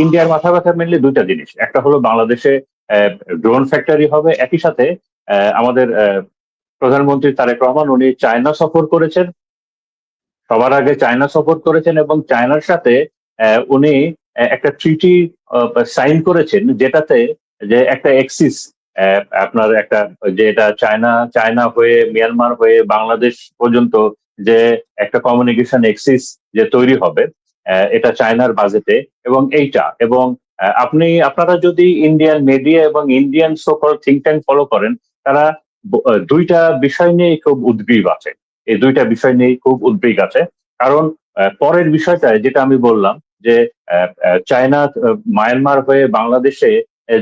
ইন্ডিয়ার মাথা ব্যথা মেনলি দুইটা জিনিস, একটা হলো বাংলাদেশে ড্রোন ফ্যাক্টরি হবে, একই সাথে আমাদের প্রধানমন্ত্রী তারেক রহমান উনি চায়না সফর করেছেন, সবার আগে চায়না সফর করেছেন এবং চায়নার সাথে উনি একটা ট্রিটি সাইন করেছেন, যেটাতে যে একটা এক্সিস আপনার একটা, যে এটা চায়না চায়না হয়ে মিয়ানমার হয়ে বাংলাদেশ পর্যন্ত যে একটা কমিউনিকেশন এক্সিস যে তৈরি হবে, এটা চায়নার বাজেটে। এবং এইটা এবং আপনারা যদি ইন্ডিয়ান মিডিয়া এবং ইন্ডিয়ান সোকল থিঙ্ক ট্যাঙ্ক ফলো করেন, তারা দুইটা বিষয় নিয়ে খুব উদ্গ্রীব আছে, এই দুইটা বিষয় নিয়ে খুব উদ্বেগ আছে। কারণ পরের বিষয়টা যেটা আমি বললাম যে চায়না মায়ানমার হয়ে বাংলাদেশে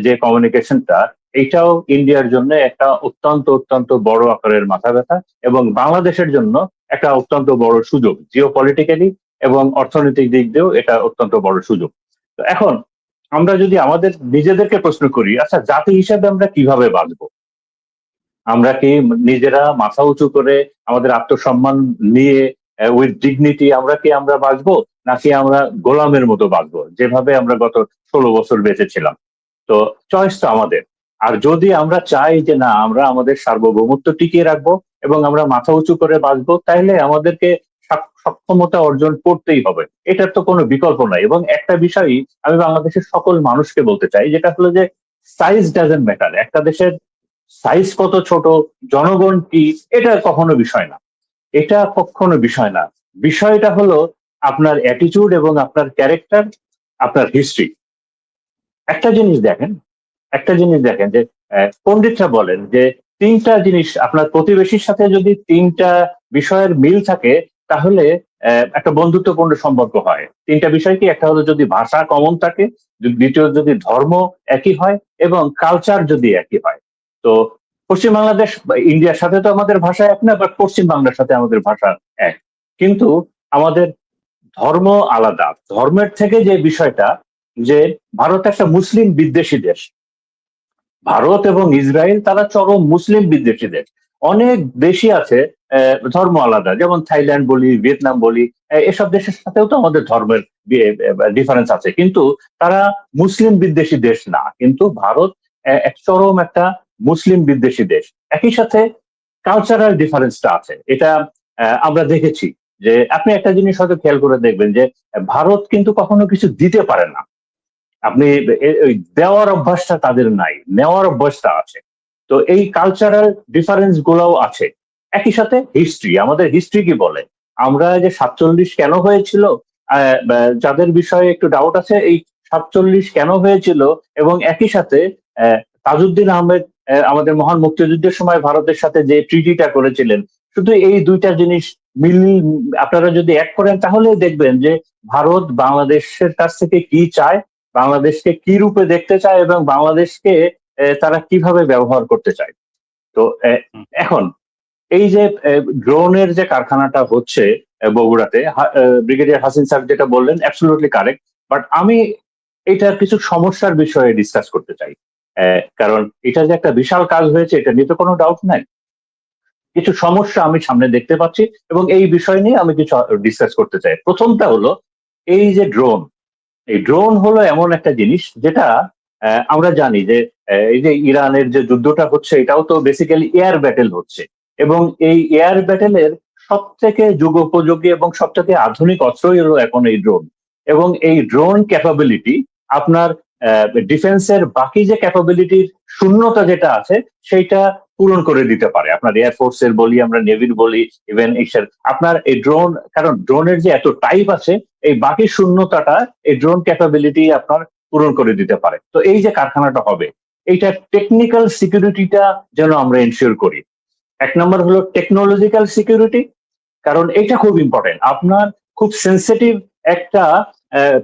যে কমিউনিকেশনটা, এইটাও ইন্ডিয়ার জন্য একটা অত্যন্ত অত্যন্ত বড় আকারের মাথা ব্যথা, এবং বাংলাদেশের জন্য একটা অত্যন্ত বড় সুযোগ, জিও পলিটিক্যালি এবং অর্থনৈতিক দিক দিয়েও এটা অত্যন্ত বড় সুযোগ। তো এখন আমরা যদি আমাদের নিজেদেরকে প্রশ্ন করি, আচ্ছা জাতি হিসাবে আমরা কিভাবে বাঁচবো? আমরা কি নিজেরা মাথা উঁচু করে আমাদের আত্মসম্মান নিয়ে উইথ ডিগনিটি আমরা বাঁচবো, নাকি আমরা গোলামের মতো বাঁচবো যেভাবে আমরা গত 16 বছর বেঁচেছিলাম? তো চয়েস তো আমাদের। আর যদি আমরা চাই যে না, আমরা আমাদের সার্বভৌমত্ব টিকিয়ে রাখবো এবং আমরা মাথা উঁচু করে বাঁচবো, তাহলে আমাদেরকে সক্ষমতা অর্জন করতেই হবে, এটার তো কোনো বিকল্প নাই। এবং একটা বিষয়ই আমি বাংলাদেশের সকল মানুষকে বলতে চাই, যেটা হলো যে সাইজ ডাজেন্ট ম্যাটার। একটা দেশের সাইজ কত ছোট, জনগণ কি, এটা কখনো বিষয় না, এটা কখনো বিষয় না। বিষয়টা হলো আপনার অ্যাটিটিউড এবং আপনার ক্যারেক্টার, আপনার হিস্ট্রি। একটা জিনিস দেখেন, একটা জিনিস দেখেন যে পণ্ডিতরা বলেন যে তিনটা জিনিস, আপনার প্রতিবেশীর সাথে যদি তিনটা বিষয়ের মিল থাকে, তাহলে একটা বন্ধুত্বপূর্ণ সম্পর্ক হয়। তিনটা বিষয় কি? একটা হলো যদি ভাষা কমন থাকে, দ্বিতীয় যদি ধর্ম একই হয়, এবং কালচার যদি একই হয়। তো পশ্চিম বাংলাদেশ ইন্ডিয়ার সাথে তো আমাদের ভাষা এক না, বাট পশ্চিম বাংলার সাথে আমাদের ভাষা এক, কিন্তু আমাদের ধর্ম আলাদা। ধর্মের থেকে যে বিষয়টা, যে ভারত একটা মুসলিম বিদ্বেষী দেশ, ভারত এবং ইসরায়েল তারা চরম মুসলিম বিদ্বেষী দেশ। অনেক দেশই আছে ধর্ম আলাদা, যেমন থাইল্যান্ড বলি, ভিয়েতনাম বলি, এসব দেশের সাথেও তো আমাদের ধর্মের ডিফারেন্স আছে, কিন্তু তারা মুসলিম বিদ্বেষী দেশ না। কিন্তু ভারত এক চরম একটা মুসলিম বিদ্বেষী দেশ। একই সাথে কালচারাল ডিফারেন্সটা আছে, এটা আমরা দেখেছি। যে আপনি একটা জিনিস হয়তো খেয়াল করে দেখবেন যে ভারত কিন্তু কখনো কিছু দিতে পারে না। আপনি ওই দেওয়ার অভ্যাসটা তাদের নাই, নেওয়ার অভ্যাসটা আছে। তো এই কালচারাল ডিফারেন্স গুলোও আছে। একই সাথে হিস্ট্রি, আমাদের হিস্ট্রি কি বলে, আমরা যে 47 কেন হয়েছিল, যাদের বিষয়ে একটু ডাউট আছে, এই 47 কেন হয়েছিল, এবং একই সাথে তাজউদ্দিন আহমেদ আমাদের মহান মুক্তিযুদ্ধের সময় ভারতের সাথে যে ট্রিটিটা করেছিলেন, শুধু এই দুইটা জিনিস মিল আপনারা যদি এক করেন, তাহলে দেখবেন যে ভারত বাংলাদেশের কাছ থেকে কি চায়, বাংলাদেশকে কি রূপে দেখতে চায়, এবং বাংলাদেশকে তারা কিভাবে ব্যবহার করতে চায়। তো এখন এই যে ড্রোনের যে কারখানাটা হচ্ছে বগুড়াতে, ব্রিগেডিয়ার হাসিন স্যার যেটা বললেন অ্যাবসলিউটলি কারেক্ট। বাট আমি এটার কিছু সমস্যার বিষয়ে ডিসকাস করতে চাই। কারণ এটা যে একটা বিশাল কাজ হয়েছে, এটা নিয়ে তো কোনো ডাউট নাই। কিছু সমস্যা আমি সামনে দেখতে পাচ্ছি, এবং এই বিষয় নিয়ে আমি কিছু ডিসকাস করতে চাই। প্রথমটা হলো এই যে ড্রোন, এই ড্রোন হলো এমন একটা জিনিস যেটা আমরা জানি যে এই যে ইরানের যে যুদ্ধটা হচ্ছে, এটাও তো বেসিক্যালি এয়ার ব্যাটেল হচ্ছে। এবং এই এয়ার ব্যাটেলের সব থেকে যুগোপযোগী এবং সব থেকে আধুনিক অস্ত্রই হলো এখন এই ড্রোন। এবং এই ড্রোন ক্যাপাবিলিটি আপনার ডিফেন্সের বাকি যে ক্যাপাবিলিটির শূন্যতা যেটা আছে, সেইটা পূরণ করে দিতে পারে। আপনার এয়ারফোর্সের বলি, আমরা নেভির বলি, ইভেন আপনার এই ড্রোন, কারণ ড্রোনের যে এত টাইপ আছে, এই বাকি শূন্যতাটা এই ড্রোন ক্যাপাবিলিটি আপনার পূরণ করে দিতে পারে। তো এই যে কারখানাটা হবে, এইটা টেকনিক্যাল সিকিউরিটিটা যেন আমরা এনশিওর করি। এক নম্বর হলো টেকনোলজিক্যাল সিকিউরিটি, কারণ এটা খুব ইম্পর্টেন্ট। আপনার খুব সেন্সিটিভ একটা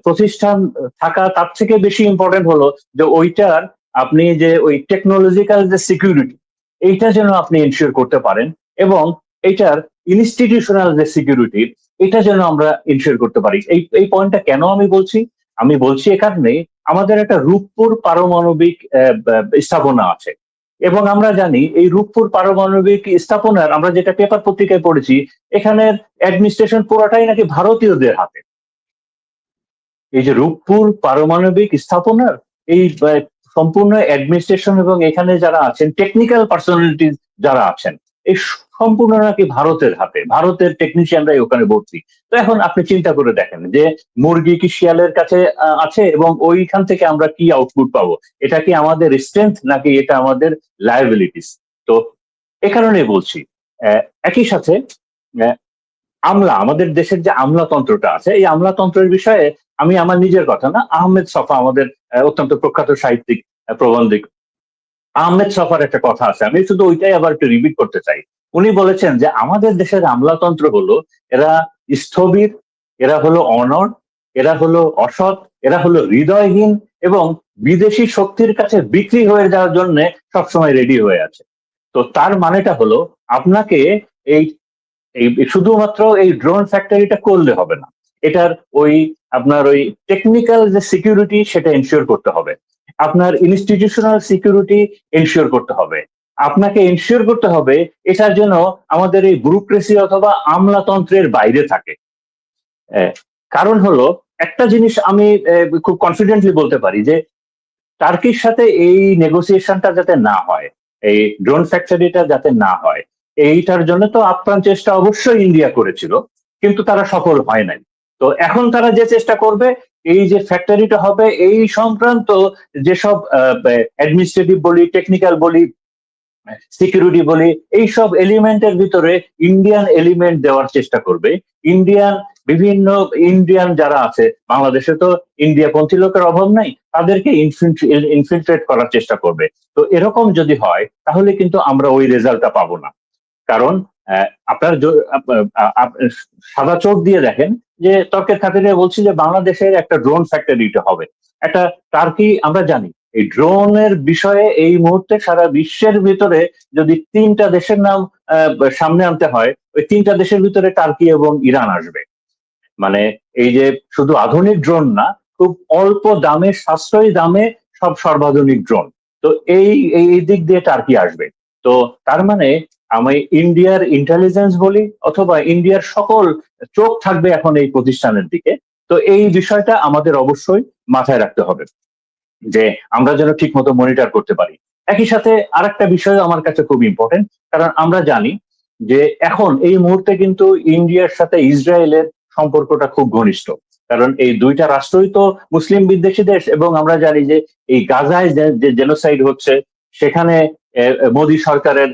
প্রতিষ্ঠান থাকা, তার থেকে বেশি ইম্পর্টেন্ট হলো যে ওইটার আপনি যে ওই টেকনোলজিক্যাল যে সিকিউরিটি, এইটা যেন আপনি এনশিওর করতে পারেন। এবং এইটার ইনস্টিটিউশনাল যে সিকিউরিটি, এটা যেন আমরা এনশিওর করতে পারি। এই পয়েন্টটা কেন আমি বলছি? আমি বলছি এখানে আমাদের একটা রূপপুর পারমাণবিক স্থাপনা আছে, এবং আমরা জানি এই রূপপুর পারমাণবিক স্থাপনার, আমরা যেটা পেপার পত্রিকায় পড়েছি, এখানের অ্যাডমিনিস্ট্রেশন পুরোটাই নাকি ভারতীয়দের হাতে। এই যে রূপপুর পারমাণবিক স্থাপনার এই সম্পূর্ণ অ্যাডমিনিস্ট্রেশন এবং এখানে যারা আছেন টেকনিক্যাল পার্সোনালিটি যারা আছেন, এই সম্পূর্ণ নাকি ভারতের হাতে, ভারতের টেকনিশিয়ানরাই ওখানে ভর্তি। তো এখন আপনি চিন্তা করে দেখেন যে মুরগি কি শিয়ালের কাছে আছে, এবং ওইখান থেকে আমরা কি আউটপুট পাবো? এটা কি আমাদের স্ট্রেংথ নাকি এটা আমাদের লায়াবিলিটিস? তো এ কারণেই বলছি একই সাথে আমাদের দেশের যে আমলাতন্ত্রটা আছে, এই আমলাতন্ত্রের বিষয়ে আমি আমার নিজের কথা না, আহমেদ ছফা আমাদের অত্যন্ত প্রখ্যাত সাহিত্যিক প্রবন্ধিক আহমেদ ছফার একটা কথা আছে, আমি শুধু ওইটাই আবার একটু রিপিট করতে চাই। উনি বলেছেন যে আমাদের দেশের আমলাতন্ত্র হলো এরা স্থবির, এরা হলো অনড়, এরা হলো অসৎ, এরা হলো হৃদয়হীন, এবং বিদেশি শক্তির কাছে বিক্রি হয়ে যাওয়ার জন্য সবসময় রেডি হয়ে আছে। তো তার মানেটা হলো আপনাকে এই এই শুধুমাত্র এই ড্রোন ফ্যাক্টরিটা করলে হবে না, এটার আপনার ওই টেকনিক্যাল যে সিকিউরিটি সেটা এনশিওর করতে হবে, আপনার ইনস্টিটিউশনাল সিকিউরিটি এনশিওর করতে হবে, আপনাকে এনশিওর করতে হবে এটার জন্য আমাদের এই ব্যুরোক্রেসি অথবা আমলাতন্ত্রের বাইরে থাকে। কারণ হলো একটা জিনিস আমি খুব কনফিডেন্টলি বলতে পারি যে টার্কির সাথে এই নেগোসিয়েশনটা যাতে না হয়, এই ড্রোন ফ্যাক্টরিটা যাতে না হয়, এইটার জন্য তো আপ্রাণ চেষ্টা অবশ্যই ইন্ডিয়া করেছিল, কিন্তু তারা সফল হয় নাই। তো এখন তারা যে চেষ্টা করবে, এই যে ফ্যাক্টরিটা হবে এই সংক্রান্ত যেসব অ্যাডমিনিস্ট্রেটিভ বলি, টেকনিক্যাল বলি, সিকিউরিটি বলি, এইসব এলিমেন্টের ভিতরে ইন্ডিয়ান এলিমেন্ট দেওয়ার চেষ্টা করবে। বিভিন্ন ইন্ডিয়ান যারা আছে, বাংলাদেশে তো ইন্ডিয়া পন্থী লোকের অভাব নাই, তাদেরকে ইনফিলট্রেট করার চেষ্টা করবে। তো এরকম যদি হয় তাহলে কিন্তু আমরা ওই রেজাল্টটা পাবো না। কারণ আপনার সাদা চোখ দিয়ে দেখেন যে তর্কের খাতিরে বলছি যে বাংলাদেশের একটা ড্রোন ফ্যাক্টরিটা হবে একটা। টার্কি আমরা জানি এই ড্রোনের বিষয়ে এই মুহূর্তে সারা বিশ্বের ভিতরে যদি তিনটা দেশের নাম সামনে আনতে হয়, ওই তিনটা দেশের ভিতরে টার্কি এবং ইরান আসবে। মানে এই যে শুধু আধুনিক ড্রোন না, খুব অল্প দামে, সাশ্রয়ী দামে সব সর্বাধুনিক ড্রোন। তো এই এই দিক দিয়ে টার্কি আসবে। তো তার মানে আমি ইন্ডিয়ার ইন্টেলিজেন্স বলি অথবা ইন্ডিয়ার সকল চোখ থাকবে এখন এই প্রতিষ্ঠানের দিকে। তো এই বিষয়টা আমাদের অবশ্যই মাথায় রাখতে হবে যে আমরা যেন ঠিক মতো মনিটর করতে পারি। একই সাথে আরেকটা বিষয় আমার কাছে খুব ইম্পর্টেন্ট, কারণ আমরা জানি যে এখন এই মুহূর্তে কিন্তু ইন্ডিয়ার সাথে ইসরায়েলের সম্পর্কটা খুব ঘনিষ্ঠ, কারণ এই দুইটা রাষ্ট্রই তো মুসলিম বিদ্বেষী দেশ, এবং আমরা জানি যে এই গাজায় যে জেনোসাইড হচ্ছে সেখানে মোদী সরকারের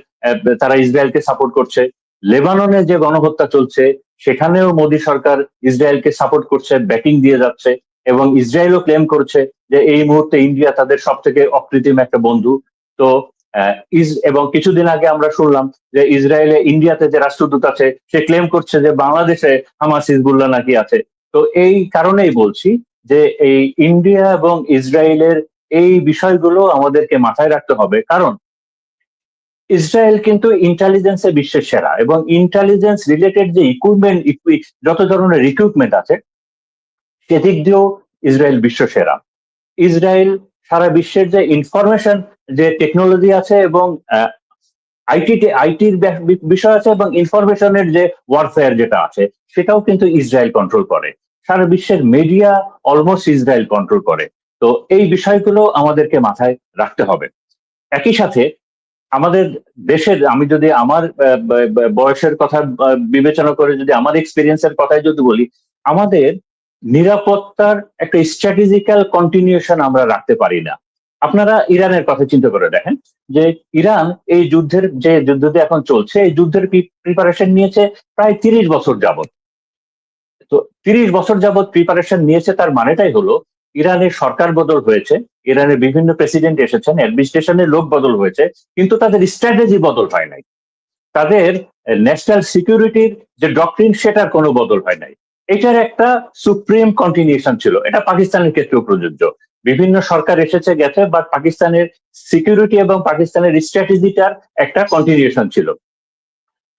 তারা ইসরায়েলকে সাপোর্ট করছে। লেবাননে যে গণহত্যা চলছে সেখানেও মোদী সরকার ইসরায়েলকে সাপোর্ট করছে, ব্যাকিং দিয়ে যাচ্ছে, এবং ইসরায়েলও ক্লেম করছে যে এই মুহূর্তে ইন্ডিয়া তাদের সব থেকে অকৃত্রিম একটা বন্ধু। তো এবং কিছুদিন আগে আমরা শুনলাম যে ইসরায়েলে ইন্ডিয়াতে যে রাষ্ট্রদূত আছে সে ক্লেম করছে যে বাংলাদেশে হামাস হিজবুল্লাহ নাকি আছে। তো এই কারণেই বলছি যে এই ইন্ডিয়া এবং ইসরায়েলের এই বিষয়গুলো আমাদেরকে মাথায় রাখতে হবে, কারণ ইসরায়েল কিন্তু ইন্টেলিজেন্সে বিশ্বের সেরা, এবং ইন্টেলিজেন্স রিলেটেড যে ইকুইপমেন্ট, যত ধরনের রিক্রুটমেন্ট আছে সেদিক দিয়েও ইসরায়েল বিশ্ব সেরা। ইসরায়েল সারা বিশ্বের যে ইনফরমেশন যে টেকনোলজি আছে এবং আইটির বিষয় আছে, এবং ইনফরমেশনের যে ওয়ারফেয়ার যেটা আছে সেটাও কিন্তু ইসরায়েল কন্ট্রোল করে। সারা বিশ্বের মিডিয়া অলমোস্ট ইসরায়েল কন্ট্রোল করে। তো এই বিষয়গুলো আমাদেরকে মাথায় রাখতে হবে। একই সাথে আমাদের দেশের, আমি যদি আমার বয়সের কথা বিবেচনা করে যদি আমার এক্সপিরিয়েন্সের কথাই যদি বলি, আমাদের নিরাপত্তার একটা স্ট্র্যাটেজিক্যাল কন্টিনিউশন আমরা রাখতে পারি না। আপনারা ইরানের কথা চিন্তা করে দেখেন যে ইরান এই যুদ্ধের যে যুদ্ধটি এখন চলছে, এই যুদ্ধের প্রিপারেশন নিয়েছে প্রায় 30 বছর যাবত। তো 30 বছর যাবত প্রিপারেশন নিয়েছে, তার মানেটাই হলো ইরানের সরকার বদল হয়েছে, ইরানের বিভিন্ন প্রেসিডেন্ট এসেছেন, অ্যাডমিনিস্ট্রেশনের লোক বদল হয়েছে, কিন্তু তাদের স্ট্র্যাটেজি বদল হয় নাই, তাদের ন্যাশনাল সিকিউরিটির যে ডক্ট্রিন সেটার কোনো বদল হয় নাই। এটার একটা সুপ্রিম কন্টিনিউশন ছিল। এটা পাকিস্তানের ক্ষেত্রেও প্রযোজ্য। বিভিন্ন সরকার এসেছে গেছে, বাট পাকিস্তানের সিকিউরিটি এবং পাকিস্তানের স্ট্র্যাটেজিটার একটা কন্টিনিউশন ছিল।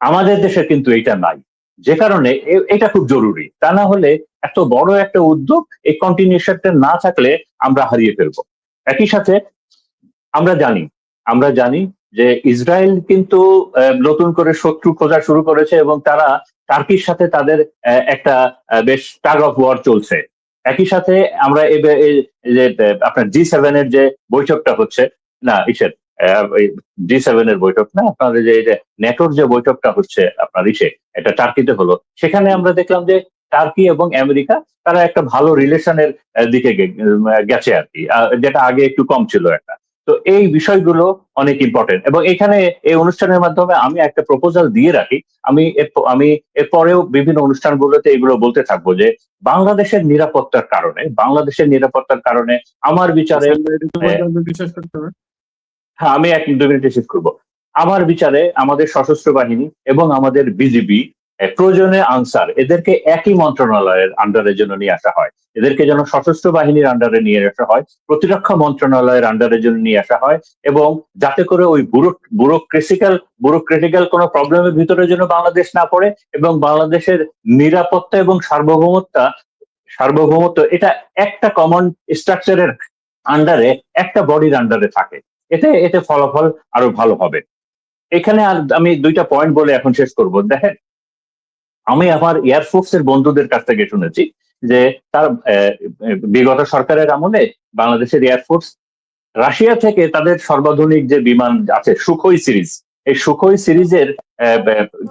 আমাদের দেশে কিন্তু এটা নাই, যে কারণে এটা খুব জরুরি। তা না হলে এত বড় একটা উদ্যোগ, এই কন্টিনিউশনটা না থাকলে আমরা হারিয়ে ফেলবো। একই সাথে আমরা জানি যে ইসরায়েল কিন্তু নতুন করে শত্রু খোঁজা শুরু করেছে, এবং তারা টার্কির সাথে তাদের একটা বেশ টাগ অফ ওয়ার চলছে। একই সাথে আমরা যে আপনার G7 এর যে বৈঠকটা হচ্ছে, না ইসের G7 এর বৈঠক না, আপনার যে ন্যাটোর যে বৈঠকটা হচ্ছে আপনার এটা টার্কিতে হলো, সেখানে আমরা দেখলাম যে টার্কি এবং আমেরিকা তারা একটা ভালো রিলেশনের দিকে গেছে আর কি, যেটা আগে একটু কম ছিল একটা। তো এই বিষয়গুলো অনেক ইম্পর্টেন্ট, এবং এখানে এই অনুষ্ঠানের মাধ্যমে আমি একটা প্রপোজাল দিয়ে রাখি। আমি এরপরেও বিভিন্ন অনুষ্ঠানগুলোতে এগুলো বলতে থাকবো যে বাংলাদেশের নিরাপত্তার কারণে আমার বিচারে, বিশ্বাস করতে হবে। হ্যাঁ আমি 1-2 মিনিটে শেষ করবো। আমার বিচারে আমাদের সশস্ত্র বাহিনী এবং আমাদের বিজিবি প্রয়োজনে আনসার এদেরকে একই মন্ত্রণালয়ের আন্ডারে যেন নিয়ে আসা হয়, এদেরকে যেন সশস্ত্র বাহিনীর আন্ডারে নিয়ে আসা হয়, প্রতিরক্ষা মন্ত্রণালয়ের আন্ডারে যেন নিয়ে আসা হয়, এবং যাতে করে ওই ব্যুরোক্রেটিক্যাল কোনো প্রবলেমের ভিতরে যেন বাংলাদেশ না পড়ে, এবং বাংলাদেশের নিরাপত্তা এবং সার্বভৌমত্ব এটা একটা কমন স্ট্রাকচারের আন্ডারে, একটা বডির আন্ডারে থাকে। এতে এতে ফলাফল আরো ভালো হবে। এখানে আর আমি 2টা পয়েন্ট বলে এখন শেষ করব। দেখেন, আমি আমার এয়ারফোর্সের বন্ধুদের কাছ থেকে শুনেছি যে তার বিগত সরকারের আমলে বাংলাদেশের এয়ারফোর্স রাশিয়া থেকে তাদের সর্বাধুনিক যে বিমান আছে সুখোই সিরিজ, এই সুখোই সিরিজের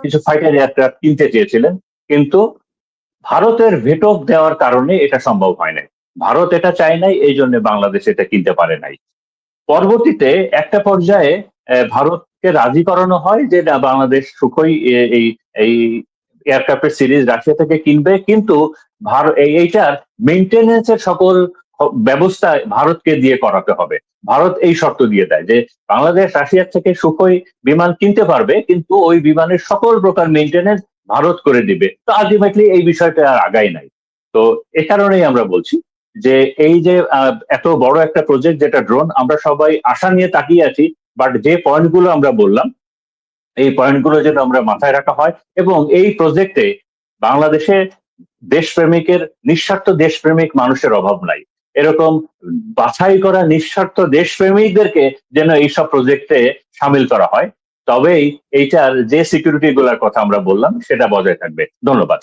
কিছু ফাইটার এয়ারক্রাফট কিনতে চেয়েছিলেন, কিন্তু ভারতের ভেটো দেওয়ার কারণে এটা সম্ভব হয় নাই। ভারত এটা চায় নাই, এই জন্য বাংলাদেশ এটা কিনতে পারে নাই। পরবর্তীতে একটা পর্যায়ে ভারতকে রাজি করানো হয় যে না, বাংলাদেশ সুখই এই এই এয়ারক্রাফটের সিরিজ রাশিয়া থেকে কিনবে, কিন্তু এইটার মেনটেনেন্সের সকল ব্যবস্থা ভারতকে দিয়ে করাতে হবে। ভারত এই শর্ত দিয়ে দেয় যে বাংলাদেশ রাশিয়ার থেকে সুখই বিমান কিনতে পারবে, কিন্তু ওই বিমানের সকল প্রকার মেনটেনেন্স ভারত করে দিবে। তো আলটিমেটলি এই বিষয়টা আর আগায় নাই। তো এ কারণেই আমরা বলছি যে এই যে এত বড় একটা প্রজেক্ট যেটা ড্রোন, আমরা সবাই আশা নিয়ে তাকিয়ে আছি, বাট যে পয়েন্টগুলো আমরা বললাম এই পয়েন্টগুলো যেন আমরা মাথায় রাখা হয়, এবং এই প্রজেক্টে বাংলাদেশে নিঃস্বার্থ দেশপ্রেমিক মানুষের অভাব নাই। এরকম বাছাই করা নিঃস্বার্থ দেশপ্রেমিকদেরকে যেন এইসব প্রজেক্টে সামিল করা হয়, তবেই এইটার যে সিকিউরিটি গুলার কথা আমরা বললাম সেটা বজায় থাকবে। ধন্যবাদ।